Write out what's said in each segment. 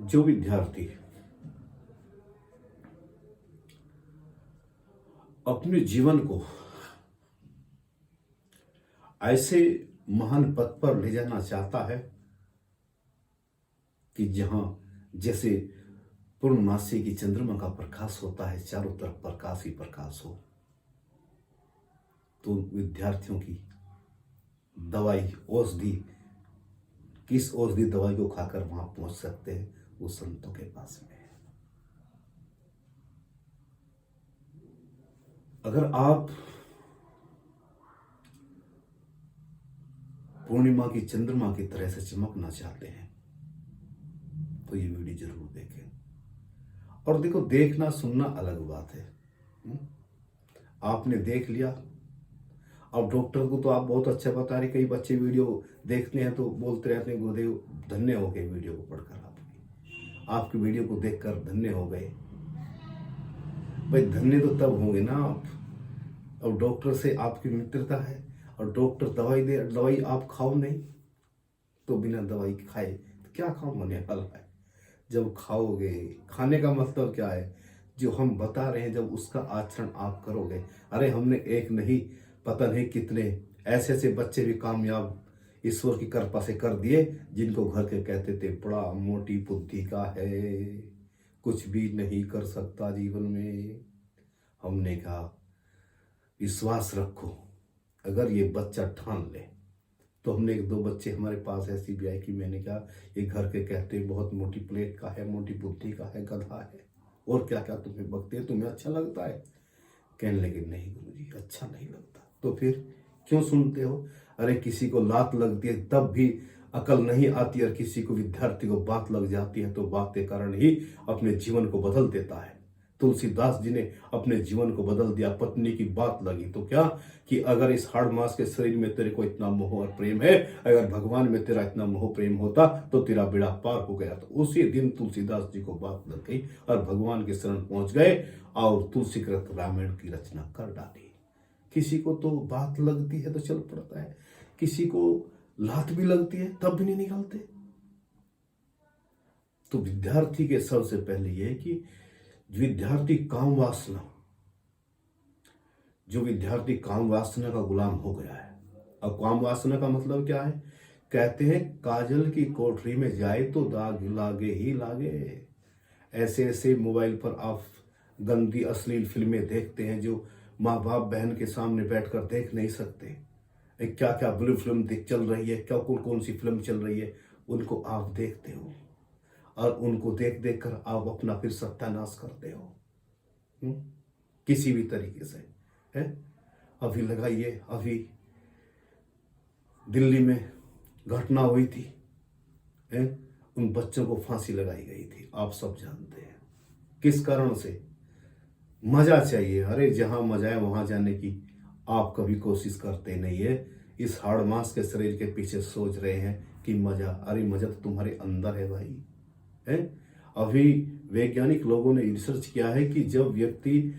जो विद्यार्थी अपने जीवन को ऐसे महान पद पर ले जाना चाहता है कि जहां जैसे पूर्णमासी की चंद्रमा का प्रकाश होता है, चारों तरफ प्रकाश ही प्रकाश हो, तो विद्यार्थियों की दवाई औषधि, किस औषधि दवाई को खाकर वहां पहुंच सकते हैं, वो संतों के पास में है। अगर आप पूर्णिमा की चंद्रमा की तरह से चमकना चाहते हैं तो ये वीडियो जरूर देखें। और देखो, देखना सुनना अलग बात है। आपने देख लिया, अब डॉक्टर को तो आप बहुत अच्छा बता रहे। कई बच्चे वीडियो देखते हैं तो बोलते रहते हैं, गुरुदेव धन्य हो गए वीडियो को पढ़कर, आपकी वीडियो को देखकर धन्य हो गए। भाई धन्य तो तब होंगे ना आप, अब डॉक्टर से आपकी मित्रता है और डॉक्टर दवाई दे, दवाई आप खाओ नहीं तो बिना दवाई खाए तो क्या काम होने वाला है। जब खाओगे, खाने का मतलब क्या है, जो हम बता रहे हैं जब उसका आचरण आप करोगे। अरे हमने एक नहीं, पता नहीं कितने ऐसे ऐसे बच्चे भी कामयाब ईश्वर की कृपा से कर दिए, जिनको घर के कहते थे बड़ा मोटी बुद्धि का है, कुछ भी नहीं कर सकता जीवन में। हमने कहा विश्वास रखो, अगर ये बच्चा ठान ले तो हमने एक दो बच्चे हमारे पास ऐसी भी आए कि मैंने कहा ये घर के कहते बहुत मोटी प्लेट का है, मोटी बुद्धि का है, गधा है, और क्या क्या तुम्हें बकते हैं, तुम्हें अच्छा लगता है। कहने लगे नहीं गुरुजी अच्छा नहीं लगता। तो फिर क्यों सुनते हो। अरे किसी को लात लगती है तब भी अकल नहीं आती, और किसी को विद्यार्थी को बात लग जाती है तो बात के कारण ही अपने जीवन को बदल देता है। तुलसीदास जी ने अपने जीवन को बदल दिया। पत्नी की बात लगी तो क्या कि अगर इस हाड़ मास के शरीर में तेरे को इतना मोह और प्रेम है, अगर भगवान में तेरा इतना मोह प्रेम होता तो तेरा बेड़ा पार हो गया। तो उसी दिन तुलसीदास जी को बात लग गई और भगवान के शरण पहुंच गए और तुलसीकृत रामायण की रचना कर डाली। किसी को तो बात लगती है तो चल पड़ता है, किसी को लात भी लगती है तब भी नहीं निकलते। तो विद्यार्थी के सबसे पहले यह है कि विद्यार्थी काम वासना, जो विद्यार्थी काम वासना का गुलाम हो गया है। अब काम वासना का मतलब क्या है, कहते हैं काजल की कोठरी में जाए तो दाग लागे ही लागे। ऐसे ऐसे मोबाइल पर आप गंदी अश्लील फिल्में देखते हैं जो माँ बाप बहन के सामने बैठकर देख नहीं सकते। क्या क्या ब्लू फिल्म चल रही है, क्या कौन कौन सी फिल्म चल रही है, उनको आप देखते हो और उनको देख देख कर आप अपना फिर सत्यानाश करते हो किसी भी तरीके से है। अभी लगाइए, अभी दिल्ली में घटना हुई थी है? उन बच्चों को फांसी लगाई गई थी, आप सब जानते हैं किस कारण से। मजा चाहिए, अरे जहां मजा है वहां जाने की आप कभी कोशिश करते नहीं है। इस हाड़ मास के शरीर के पीछे सोच रहे हैं कि मजा, अरे मजा तो तुम्हारे अंदर है भाई है। अभी वैज्ञानिक लोगों ने रिसर्च किया है कि जब व्यक्ति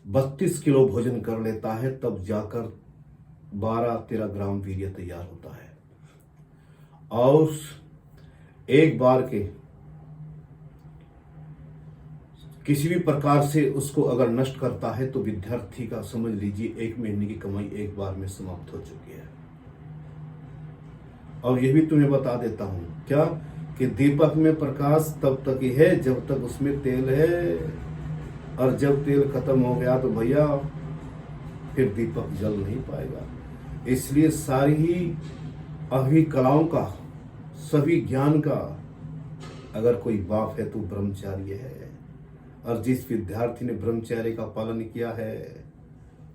32 किलो भोजन कर लेता है तब जाकर 12-13 ग्राम वीर्य तैयार होता है, और एक बार के किसी भी प्रकार से उसको अगर नष्ट करता है तो विद्यार्थी का समझ लीजिए 1 महीने की कमाई एक बार में समाप्त हो चुकी है। और यह भी तुम्हें बता देता हूं क्या कि दीपक में प्रकाश तब तक ही है जब तक उसमें तेल है, और जब तेल खत्म हो गया तो भैया फिर दीपक जल नहीं पाएगा। इसलिए सारी ही अभी कलाओं का, सभी ज्ञान का अगर कोई बाप है तो ब्रह्मचार्य है। और जिस विद्यार्थी ने ब्रह्मचर्य का पालन किया है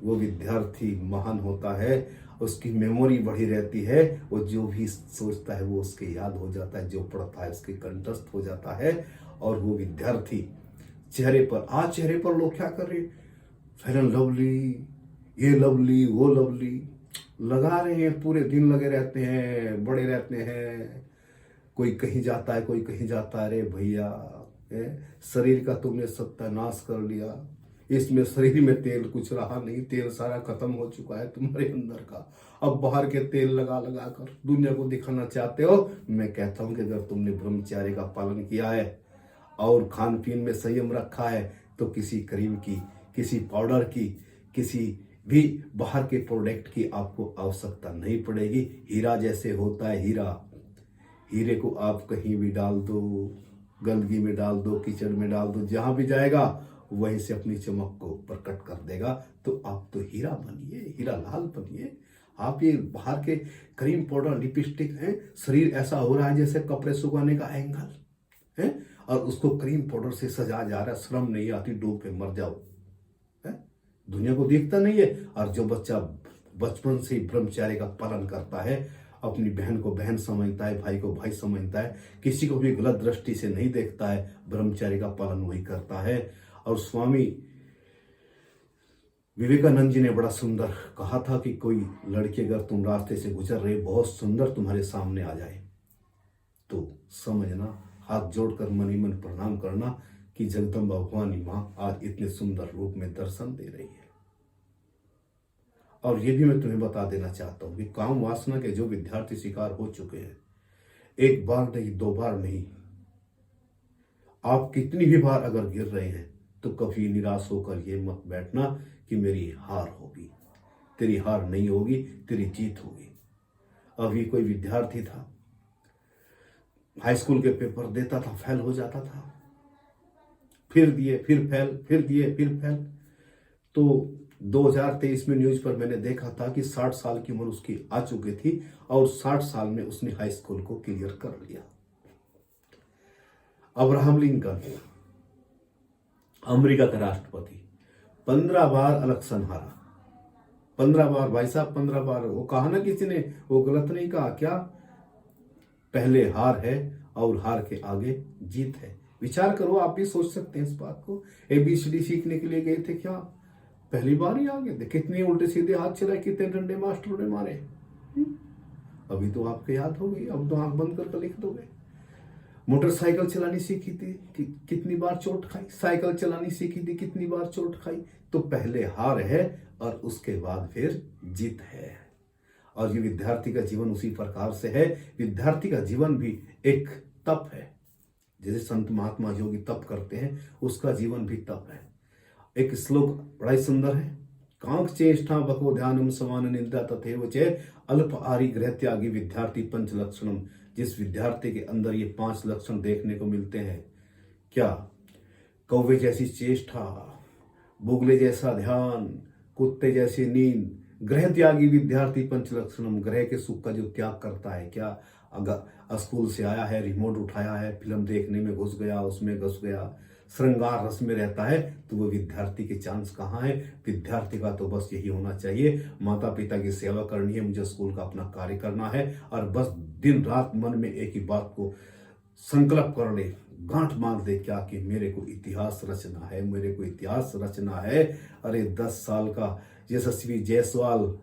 वो विद्यार्थी महान होता है, उसकी मेमोरी बढ़ी रहती है, वो जो भी सोचता है वो उसके याद हो जाता है, जो पढ़ता है उसके कंठस्थ हो जाता है। और वो विद्यार्थी चेहरे पर लोग क्या कर रहे, फेयर एंड लवली, ये लवली वो लवली लगा रहे हैं, पूरे दिन लगे रहते हैं, बड़े रहते हैं। कोई कहीं जाता है, कोई कहीं जाता है। अरे भैया शरीर का तुमने सत्यानाश कर लिया, इसमें शरीर में तेल कुछ रहा नहीं, तेल सारा खत्म हो चुका है तुम्हारे अंदर का। अब बाहर के तेल लगा लगा कर दुनिया को दिखाना चाहते हो। मैं कहता हूं कि अगर तुमने ब्रह्मचर्य का पालन किया है और खान पीन में संयम रखा है तो किसी क्रीम की, किसी पाउडर की, किसी भी बाहर के प्रोडक्ट की आपको आवश्यकता नहीं पड़ेगी। हीरा जैसे होता है हीरा, हीरे को आप कहीं भी डाल दो, गंदगी में डाल दो, किचन में डाल दो, जहां भी जाएगा वहीं से अपनी चमक को प्रकट कर देगा। तो आप तो हीरा बनिए, हीरा लाल बनिए। आप ये बाहर के क्रीम पाउडर लिपस्टिक हैं, शरीर ऐसा हो रहा है जैसे कपड़े सुखाने का एंगल है, और उसको क्रीम पाउडर से सजा जा रहा है। शर्म नहीं आती? डूब के मर जाओ। है दुनिया को देखता नहीं है। और जो बच्चा बचपन से ही ब्रह्मचर्य का पालन करता है, अपनी बहन को बहन समझता है, भाई को भाई समझता है, किसी को भी गलत दृष्टि से नहीं देखता है, ब्रह्मचर्य का पालन वही करता है। और स्वामी विवेकानंद जी ने बड़ा सुंदर कहा था कि कोई लड़की अगर तुम रास्ते से गुजर रहे, बहुत सुंदर तुम्हारे सामने आ जाए, तो समझना, हाथ जोड़कर मनी मन प्रणाम करना कि जगदम्बा भवानी माँ आज इतने सुंदर रूप में दर्शन दे रही है। और ये भी मैं तुम्हें बता देना चाहता हूं कि काम वासना के जो विद्यार्थी शिकार हो चुके हैं, एक बार नहीं, दो बार नहीं, आप कितनी भी बार अगर गिर रहे हैं तो कभी निराश होकर ये मत बैठना कि मेरी हार होगी। तेरी हार नहीं होगी, तेरी जीत होगी। अभी कोई विद्यार्थी था, हाई स्कूल के पेपर देता था, फेल हो जाता था, फिर दिए, फिर फेल, फिर दिए, फिर फेल। तो 2023 में न्यूज पर मैंने देखा था कि 60 साल की उम्र उसकी आ चुकी थी और 60 साल में उसने हाई स्कूल को क्लियर कर लिया। अब्राहम लिंकन, अमेरिका का राष्ट्रपति, 15 बार इलेक्शन हारा। 15 बार भाई साहब, 15 बार। वो कहा ना किसी ने, वो गलत नहीं कहा क्या? पहले हार है और हार के आगे जीत है। विचार करो, आप भी सोच सकते हैं इस बात को। ABCD सीखने के लिए गए थे, क्या पहली बार ही आ गए थे? कितने उल्टे सीधे हाथ चलाए, कितने डंडे मास्टरों ने मारे। अभी तो आपको याद हो गई, अब तो आंख बंद करके लिख दोगे। मोटरसाइकिल चलानी सीखी थी कितनी बार चोट खाई, साइकिल चलानी सीखी थी कितनी बार चोट खाई। तो पहले हार है और उसके बाद फिर जीत है। और ये विद्यार्थी का जीवन उसी प्रकार से है। विद्यार्थी का जीवन भी एक तप है। जैसे संत महात्मा योगी तप करते हैं, उसका जीवन भी तप है। एक श्लोक बड़ा ही सुंदर है, कांक चेष्टा बको ध्यानम समान निंदा तथैव च अल्प आरी गृह त्यागी विद्यार्थी पंच लक्षणम। जिस विद्यार्थी के अंदर ये 5 लक्षण देखने को मिलते हैं, क्या? कौवे जैसी चेष्टा, बुगले जैसा ध्यान, कुत्ते जैसी नींद, गृह त्यागी विद्यार्थी पंच लक्षणम। ग्रह के सुख का जो त्याग करता है, क्या अगर स्कूल से आया है, रिमोट उठाया है, फिल्म देखने में घुस गया, उसमें घुस गया, श्रृंगार रस में रहता है, तो वो विद्यार्थी के चांस कहाँ है? विद्यार्थी का तो बस यही होना चाहिए, माता पिता की सेवा करनी है, मुझे स्कूल का अपना कार्य करना है, और बस दिन रात मन में एक ही बात को संकल्प कर ले, गांठ बांध दे, क्या कि मेरे को इतिहास रचना है, मेरे को इतिहास रचना है। अरे 10 साल का यशस्वी जायसवाल,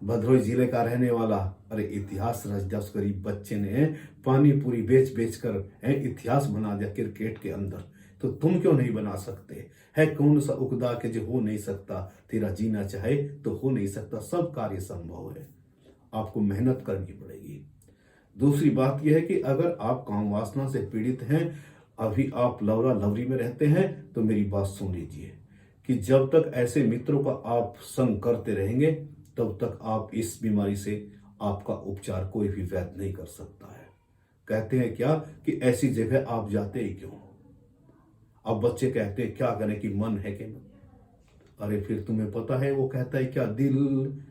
भदोही जिले का रहने वाला, अरे इतिहास रच दिया उस गरीब बच्चे ने। पानी पूरी बेच बेच कर इतिहास बना दिया क्रिकेट के अंदर। तो तुम क्यों नहीं बना सकते? है कौन सा उकदा के जो हो नहीं सकता? तेरा जीना चाहे तो हो नहीं सकता। सब कार्य संभव है, आपको मेहनत करनी पड़ेगी। दूसरी बात यह है कि अगर आप काम वासना से पीड़ित हैं, अभी आप लवरा लवरी में रहते हैं, तो मेरी बात सुन लीजिए कि जब तक ऐसे मित्रों का आप संग करते रहेंगे, तब तक आप इस बीमारी से आपका उपचार कोई भी वैद्य नहीं कर सकता है। कहते हैं क्या कि ऐसी जगह आप जाते ही क्यों? अब बच्चे कहते हैं क्या करें कि मन है कि मन। अरे फिर तुम्हें पता है वो कहता है क्या, दिल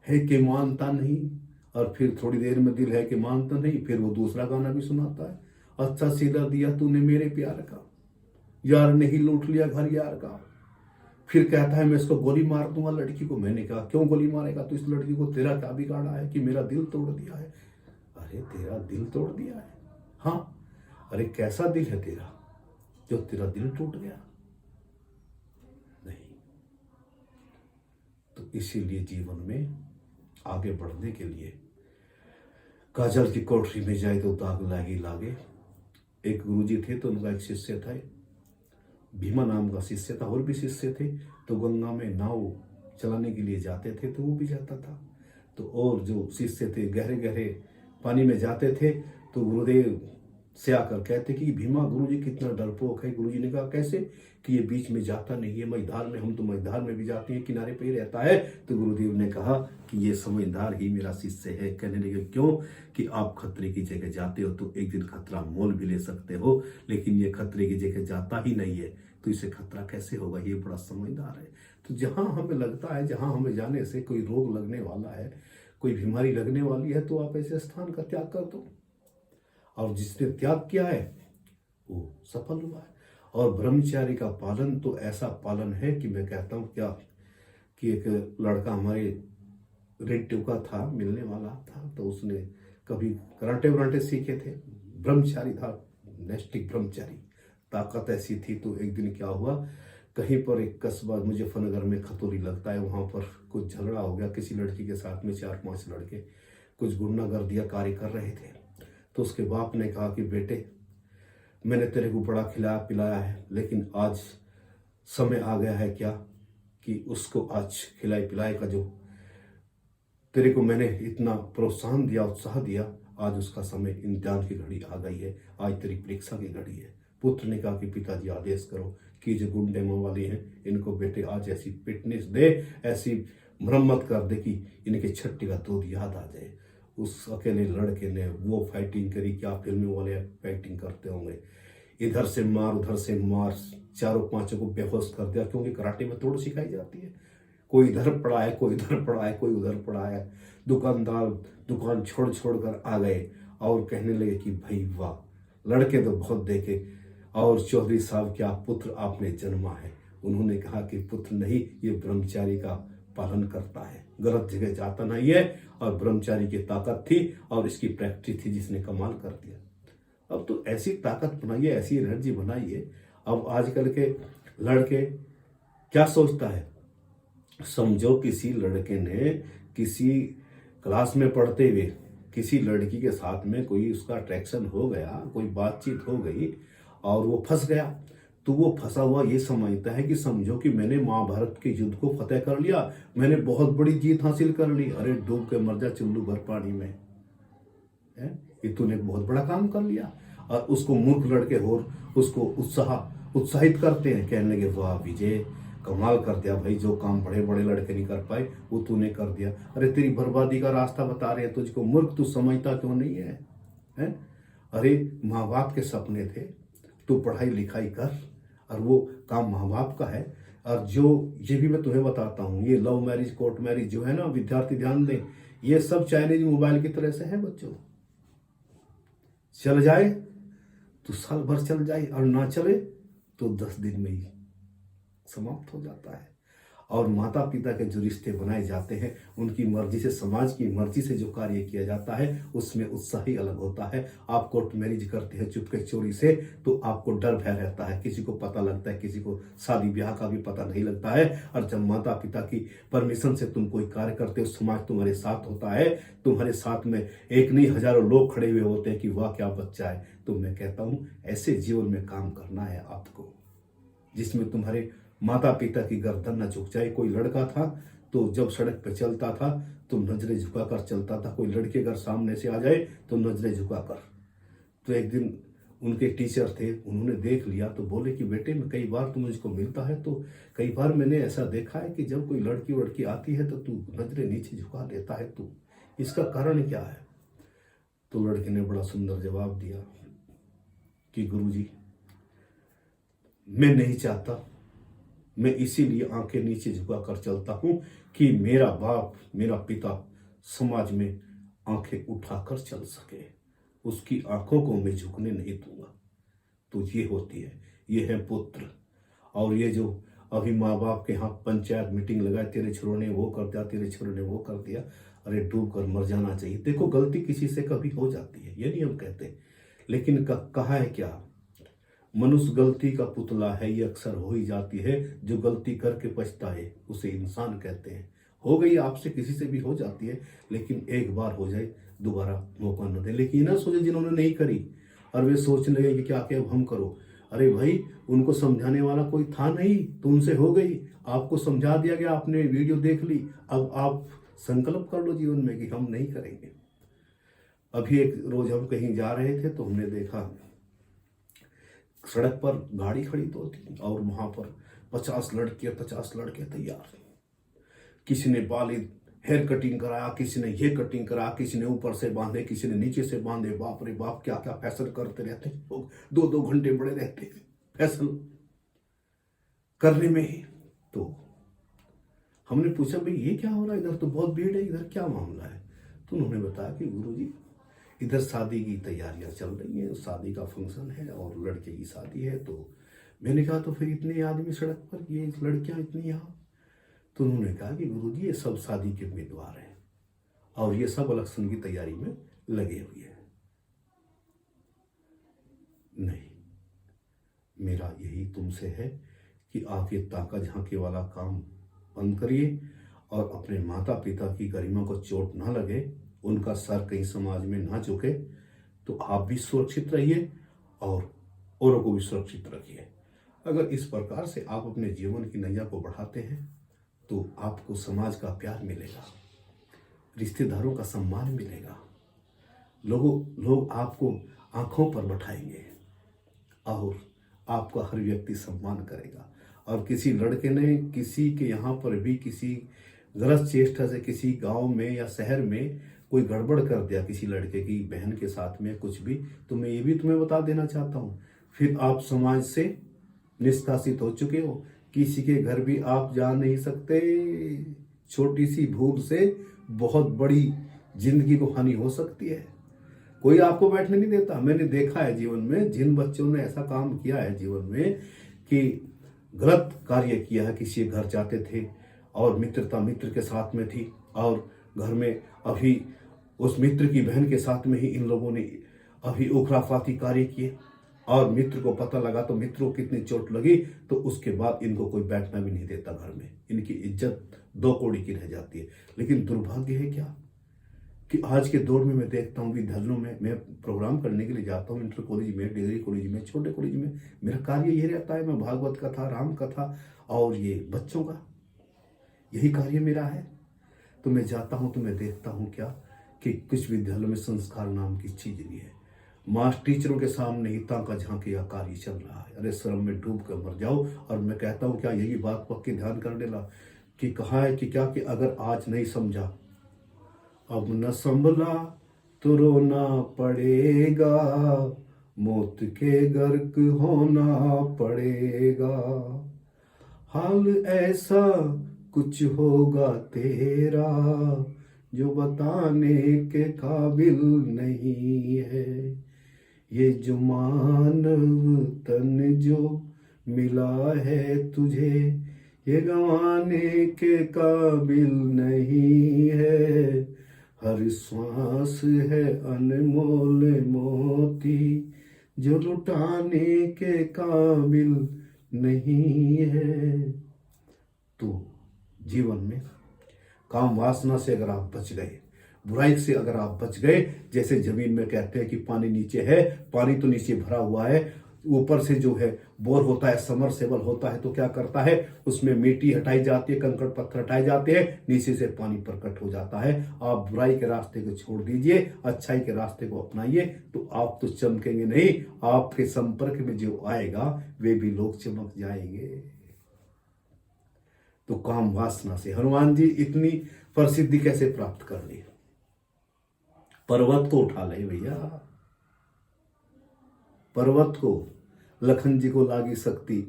है कि मानता नहीं। और फिर थोड़ी देर में दिल है कि मानता नहीं, फिर वो दूसरा गाना भी सुनाता है, अच्छा सीधा दिया तूने मेरे प्यार का, यार ने ही लूट लिया घर यार का। फिर कहता है मैं इसको गोली मार दूंगा लड़की को। मैंने कहा क्यों गोली मारेगा तो? इस लड़की को तेरा क्या बिगाड़ा है कि मेरा दिल तोड़ दिया है? अरे तेरा दिल तोड़ दिया है? हाँ। अरे कैसा दिल है तेरा जो तेरा दिल टूट गया? नहीं। तो इसीलिए जीवन में आगे बढ़ने के लिए काजल की कोठरी में जाए तो दाग लागे लागे। एक गुरुजी थे, तो उनका एक शिष्य था, भीमा नाम का शिष्य था, और भी शिष्य थे। तो गंगा में नाव चलाने के लिए जाते थे, तो वो भी जाता था। तो और जो शिष्य थे गहरे गहरे पानी में जाते थे, तो गुरुदेव से आकर कहते कि भीमा गुरुजी कितना डरपोक है। गुरुजी ने कहा कैसे? कि ये बीच में जाता नहीं है मैदान में, हम तो मैदान में भी जाते हैं, किनारे पे ही रहता है। तो गुरुदेव ने कहा कि ये समझदार ही मेरा शिष्य है। कहने लगे क्यों? कि आप खतरे की जगह जाते हो तो एक दिन खतरा मोल भी ले सकते हो, लेकिन ये खतरे की जगह जाता ही नहीं है तो इसे खतरा कैसे होगा? ये बड़ा समझदार है। तो जहां हमें लगता है, जहां हमें जाने से कोई रोग लगने वाला है, कोई बीमारी लगने वाली है, तो आप ऐसे स्थान का त्याग कर दो। और जिसने त्याग किया है वो सफल हुआ है। और ब्रह्मचारी का पालन तो ऐसा पालन है कि मैं कहता हूँ क्या, कि एक लड़का हमारे रिलेटिव का था, मिलने वाला था, तो उसने कभी कराटे वराटे सीखे थे, ब्रह्मचारी था, नैष्टिक ब्रह्मचारी, ताकत ऐसी थी। तो एक दिन क्या हुआ, कहीं पर एक कस्बा मुजफ्फरनगर में खतौरी लगता है, वहां पर कुछ झगड़ा हो गया किसी लड़की के साथ में। 4-5 लड़के कुछ गुंडागर्दियां कार्य कर रहे थे। तो उसके बाप ने कहा कि बेटे, मैंने तेरे को बड़ा खिलाया पिलाया है, लेकिन आज समय आ गया है क्या कि उसको आज खिलाए पिलाए का जो तेरे को मैंने इतना प्रोत्साहन दिया, उत्साह दिया, आज उसका समय, इम्तिहान की घड़ी आ गई है, आज तेरी परीक्षा की घड़ी है। पुत्र ने कहा कि पिताजी आदेश करो कि जो गुंडे वाले हैं इनको बेटे आज ऐसी फिटनेस दे, ऐसी मरम्मत कर दे कि इनके छट्टी का दूध याद आ जाए। उस अकेले लड़के ने वो फाइटिंग करी, क्या फिल्मों वाले फाइटिंग करते होंगे, इधर से मार उधर से मार, 4-5 को बेहोश कर दिया। क्योंकि कराटे में तोड़ सिखाई जाती है, कोई इधर पड़ा है, कोई इधर पड़ा है, कोई उधर पड़ा है। दुकानदार दुकान छोड़ छोड़ कर आ गए और कहने लगे कि भाई वाह, लड़के तो बहुत देखे, और चौधरी साहब क्या पुत्र आपने जन्मा है। उन्होंने कहा कि पुत्र नहीं, ये ब्रह्मचारी का पालन करता है, गलत जगह जाता नहीं है। और ब्रह्मचारी की ताकत थी और इसकी प्रैक्टिस थी जिसने कमाल कर दिया। अब तो ऐसी ताकत बनाइए, ऐसी एनर्जी बनाइए। अब आजकल के लड़के क्या सोचता है, समझो किसी लड़के ने किसी क्लास में पढ़ते हुए किसी लड़की के साथ में कोई उसका अट्रैक्शन हो गया, कोई बातचीत हो गई और वो फंस गया, तो वो फंसा हुआ ये समझता है कि समझो कि मैंने महाभारत के युद्ध को फतेह कर लिया, मैंने बहुत बड़ी जीत हासिल कर ली। अरे डूब के मर जा चुल्लू भर पानी में, है ये तूने बहुत बड़ा काम कर लिया। और उसको मूर्ख लड़के और उसको उत्साहित करते हैं, कहने लगे वाह विजय, कमाल कर दिया भाई, जो काम बड़े बड़े लड़के नहीं कर पाए वो तूने कर दिया। अरे तेरी बर्बादी का रास्ता बता रहे हैं तुझको, मूर्ख तू समझता क्यों नहीं है, हैं? अरे माँ बाप के सपने थे, तू पढ़ाई लिखाई कर, और वो काम माँ बाप का है। और जो ये भी मैं तुम्हें बताता हूँ, ये लव मैरिज कोर्ट मैरिज जो है ना, विद्यार्थी ध्यान दें, ये सब चाइनीज मोबाइल की तरह से है बच्चों। चल जाए तो साल भर चल जाए, और ना चले तो 10 दिन में ही समाप्त हो जाता है। और माता पिता के जो रिश्ते बनाए जाते हैं, उनकी मर्जी से, समाज की मर्जी से जो कार्य किया जाता है, उसमें उत्साह ही अलग होता है। आप कोर्ट मैरिज करते हैं चुपके चोरी से, तो आपको डर भय रहता है, किसी को पता लगता है, किसी को शादी ब्याह का भी पता नहीं लगता है। और जब माता पिता की परमिशन से तुम कोई कार्य करते हो, समाज तुम्हारे साथ होता है, तुम्हारे साथ में एक नहीं हजारों लोग खड़े हुए होते हैं कि वाह क्या बच्चा है। तो मैं कहता हूँ ऐसे जीवन में काम करना है आपको, जिसमें तुम्हारे माता पिता की गर्दन न झुक जाए। कोई लड़का था तो जब सड़क पर चलता था तो नजरें झुकाकर चलता था, कोई लड़के अगर सामने से आ जाए तो नजरें झुकाकर। तो एक दिन उनके टीचर थे, उन्होंने देख लिया तो बोले कि बेटे, मैं कई बार तुम मुझको मिलता है तो कई बार मैंने ऐसा देखा है कि जब कोई लड़की आती है तो तू नजरें नीचे झुका देता है, तू इसका कारण क्या है? तो लड़के ने बड़ा सुंदर जवाब दिया कि गुरुजी, मैं नहीं चाहता, मैं इसीलिए आंखें नीचे झुकाकर चलता हूं कि मेरा बाप, मेरा पिता समाज में आंखें उठाकर चल सके, उसकी आंखों को मैं झुकने नहीं दूंगा। तो ये होती है, ये है पुत्र। और ये जो अभी माँ बाप के यहाँ पंचायत मीटिंग लगाए, तेरे छोरों ने वो कर दिया, तेरे छोरों ने वो कर दिया, अरे डूब कर मर जाना चाहिए। देखो गलती किसी से कभी हो जाती है, ये नहीं हम कहते, लेकिन कहा है क्या, मनुष्य गलती का पुतला है, ये अक्सर हो ही जाती है। जो गलती करके पछता है उसे इंसान कहते हैं। हो गई आपसे, किसी से भी हो जाती है, लेकिन एक बार हो जाए दोबारा मौका न दे। लेकिन ना सोचे जिन्होंने नहीं करी और वे सोचने लगे कि क्या क्या अब हम करो। अरे भाई, उनको समझाने वाला कोई था नहीं, तो उनसे हो गई, आपको समझा दिया गया, आपने वीडियो देख ली, अब आप संकल्प कर लो जीवन में कि हम नहीं करेंगे। अभी एक रोज हम कहीं जा रहे थे तो हमने देखा सड़क पर गाड़ी खड़ी तो थी और वहां पर 50 लड़के तैयार। किसी ने बाल हेयर कटिंग कराया, किसी ने ये कटिंग कराया, किसी ने ऊपर से बांधे, किसी ने नीचे से बांधे। बाप रे बाप, क्या क्या फैशन करते रहते हैं लोग, 2-2 घंटे बड़े रहते हैं फैशन करने में ही। तो हमने पूछा भाई ये क्या हो रहा है, इधर तो बहुत भीड़ है, इधर क्या मामला है? तो उन्होंने बताया कि गुरुजी इधर शादी की तैयारियां चल रही हैं, शादी का फंक्शन है और लड़के की शादी है। तो मैंने कहा तो फिर इतने आदमी सड़क पर, ये लड़कियां इतनी यहाँ? तो उन्होंने कहा कि गुरुजी ये सब शादी के उम्मीदवार हैं और ये सब इलेक्शन की तैयारी में लगे हुए हैं। नहीं, मेरा यही तुमसे है कि आप ये ताका झांकी वाला काम बंद करिए और अपने माता पिता की गरिमा को चोट ना लगे, उनका सर कहीं समाज में ना झुके, तो आप भी सुरक्षित रहिए और औरों को भी सुरक्षित रखिए। अगर इस प्रकार से आप अपने जीवन की नैया को बढ़ाते हैं तो आपको समाज का प्यार मिलेगा, रिश्तेदारों का सम्मान मिलेगा, लोग आपको आंखों पर बैठाएंगे और आपका हर व्यक्ति सम्मान करेगा। और किसी लड़के ने किसी के यहाँ पर भी किसी गलत चेष्टा से किसी गांव में या शहर में कोई गड़बड़ कर दिया किसी लड़के की बहन के साथ में कुछ भी, तो मैं ये भी तुम्हें बता देना चाहता हूँ, फिर आप समाज से निष्कासित हो चुके हो। किसी के घर भी आप जा नहीं सकते। छोटी सी भूल से बहुत बड़ी जिंदगी को हानि हो सकती है। कोई आपको बैठने नहीं देता। मैंने देखा है जीवन में, जिन बच्चों ने ऐसा काम किया है जीवन में कि गलत कार्य किया है, किसी घर जाते थे और मित्रता मित्र के साथ में थी और घर में अभी उस मित्र की बहन के साथ में ही इन लोगों ने अभी उखराफाती कार्य किए और मित्र को पता लगा तो मित्र को कितनी चोट लगी, तो उसके बाद इनको कोई बैठना भी नहीं देता घर में। इनकी इज्जत 2 कौड़ी की रह जाती है। लेकिन दुर्भाग्य है क्या कि आज के दौर में मैं देखता हूँ विद्यालयों में, मैं प्रोग्राम करने के लिए जाता हूँ, इंटर कॉलेज में, डिग्री कॉलेज में, छोटे कॉलेज में, मेरा कार्य यही रहता है, मैं भागवत कथा, राम कथा और ये बच्चों का यही कार्य मेरा है। तो मैं जाता हूँ तो मैं देखता हूँ क्या कि कुछ विद्यालयों में संस्कार नाम की चीज नहीं है। मास्टर टीचरों के सामने ही ताका झांकी का कार्य चल रहा है। अरे शर्म में डूब कर मर जाओ। और मैं कहता हूँ क्या यही बात पक्की ध्यान कर लेना कि कहा है कि क्या कि अगर आज नहीं समझा, अब न संभला तो रोना पड़ेगा, मौत के गर्क होना पड़ेगा। हाल ऐसा कुछ होगा तेरा जो बताने के काबिल नहीं है। ये जो मानव तन जो मिला है तुझे, ये गंवाने के काबिल नहीं है। हर श्वास है अनमोल मोती जो लुटाने के काबिल नहीं है। तो जीवन में काम वासना से अगर आप बच गए, बुराई से अगर आप बच गए, जैसे जमीन में कहते हैं कि पानी नीचे है, पानी तो नीचे भरा हुआ है, ऊपर से जो है बोर होता है, समरसेबल होता है, तो क्या करता है उसमें मिट्टी हटाई जाती है, कंकड़ पत्थर हटाए जाते हैं, नीचे से पानी प्रकट हो जाता है। आप बुराई के रास्ते को छोड़ दीजिए, अच्छाई के रास्ते को अपनाइए, तो आप तो चमकेंगे नहीं, आपके संपर्क में जो आएगा वे भी लोग चमक जाएंगे। तो काम वासना से हनुमान जी इतनी प्रसिद्धि कैसे प्राप्त कर ली? पर्वत को उठा ले भैया, पर्वत को। लखन जी को लागी शक्ति,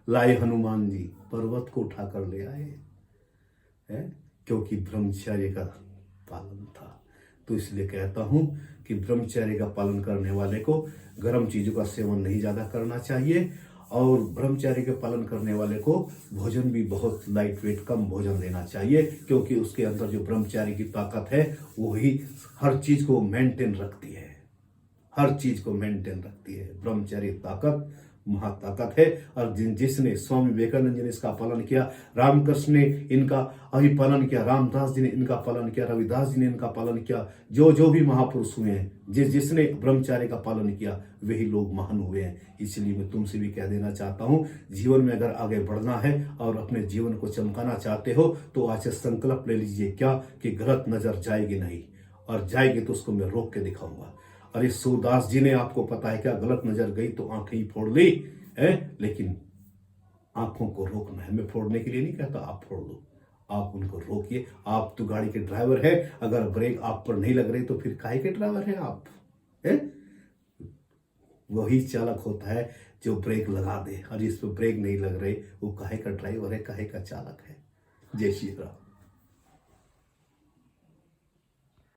लाए हनुमान जी, पर्वत को उठा कर ले आए है, क्योंकि ब्रह्मचर्य का पालन था। तो इसलिए कहता हूं कि ब्रह्मचर्य का पालन करने वाले को गर्म चीजों का सेवन नहीं ज्यादा करना चाहिए और ब्रह्मचर्य के पालन करने वाले को भोजन भी बहुत लाइट वेट कम भोजन लेना चाहिए, क्योंकि उसके अंदर जो ब्रह्मचारी की ताकत है वो ही हर चीज को मेंटेन रखती है, हर चीज को मेंटेन रखती है। ब्रह्मचारी ताकत महाताकत है। और जिसने स्वामी विवेकानंद जी ने इसका पालन किया, रामकृष्ण ने इनका अभी पालन किया, रामदास जी ने इनका पालन किया, रविदास जी ने इनका पालन किया, जो भी महापुरुष हुए हैं, जिसने ब्रह्मचार्य का पालन किया वही लोग महान हुए हैं। इसलिए मैं तुमसे भी कह देना चाहता हूं, जीवन में अगर आगे बढ़ना है और अपने जीवन को चमकाना चाहते हो तो आज से संकल्प ले लीजिए क्या कि गलत नजर जाएगी नहीं, और जाएगी तो उसको मैं रोक के दिखाऊंगा। अरे सूरदास जी ने, आपको पता है क्या, गलत नजर गई तो आंखें ही फोड़ ली है, लेकिन आंखों को रोकना है। मैं फोड़ने के लिए नहीं कहता, आप फोड़ दो, आप उनको रोकिए। आप तो गाड़ी के ड्राइवर है, अगर ब्रेक आप पर नहीं लग रही तो फिर काहे के ड्राइवर हैं आप है? वही चालक होता है जो ब्रेक लगा दे, और जिस पर ब्रेक नहीं लग रहे वो काहे का ड्राइवर है, काहे का चालक है। जय श्री राम।